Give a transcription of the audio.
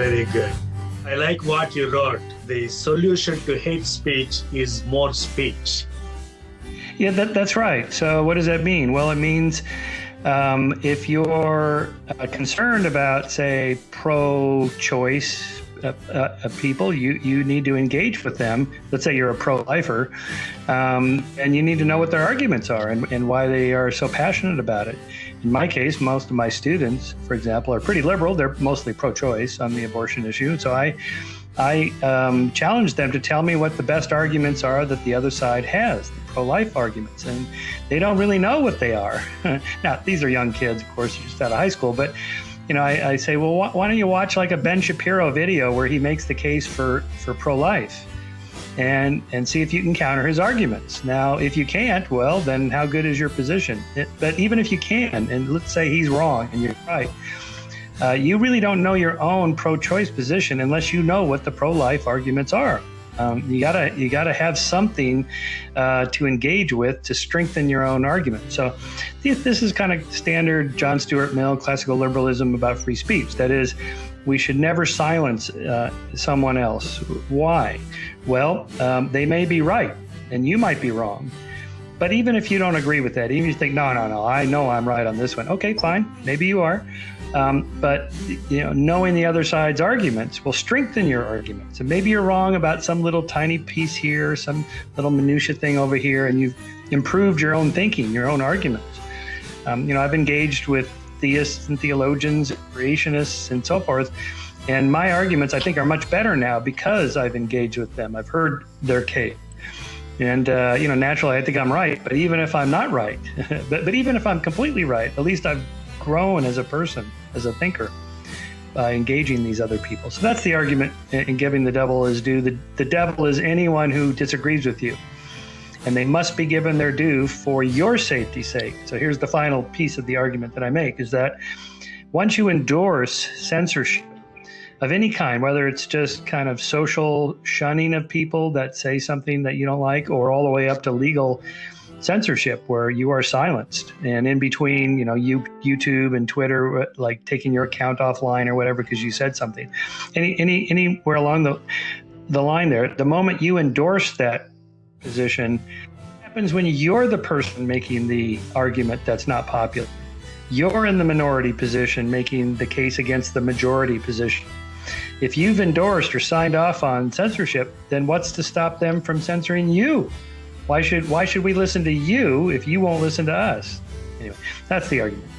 Very good. I like what you wrote. The solution to hate speech is more speech. Yeah, that's right. So what does that mean? Well, it means if you're concerned about, say, pro-choice people, you need to engage with them. Let's say you're a pro-lifer, and you need to know what their arguments are and why they are so passionate about it. In my case, most of my students, for example, are pretty liberal. They're mostly pro-choice on the abortion issue. So I challenge them to tell me what the best arguments are that the other side has, the pro-life arguments, and they don't really know what they are. Now, these are young kids, of course, just out of high school, but I say, well, why don't you watch like a Ben Shapiro video where he makes the case for pro-life and see if you can counter his arguments. Now, if you can't, well, then how good is your position? But even if you can, and let's say he's wrong and you're right, you really don't know your own pro-choice position unless you know what the pro-life arguments are. You gotta have something to engage with to strengthen your own argument. So this is kind of standard John Stuart Mill classical liberalism about free speech. That is, we should never silence someone else. Why? Well, they may be right and you might be wrong. But even if you don't agree with that, even if you think, no, I know I'm right on this one. Okay, fine, maybe you are. But knowing the other side's arguments will strengthen your arguments. And maybe you're wrong about some little tiny piece here, some little minutia thing over here, and you've improved your own thinking, your own arguments. I've engaged with theists and theologians, creationists, and so forth. And my arguments, I think, are much better now because I've engaged with them. I've heard their case. And, naturally, I think I'm right. But even if I'm not right, but even if I'm completely right, at least I've grown as a person, as a thinker, by engaging these other people. So that's the argument in giving the devil his due. The devil is anyone who disagrees with you. And they must be given their due for your safety's sake. So here's the final piece of the argument that I make, is that once you endorse censorship of any kind, whether it's just kind of social shunning of people that say something that you don't like, or all the way up to legal censorship where you are silenced, and in between, YouTube and Twitter, like taking your account offline or whatever because you said something, anywhere along the line there, the moment you endorse that position, what happens when you're the person making the argument that's not popular? You're in the minority position making the case against the majority position. If you've endorsed or signed off on censorship, then what's to stop them from censoring you? Why should we listen to you if you won't listen to us? Anyway, that's the argument.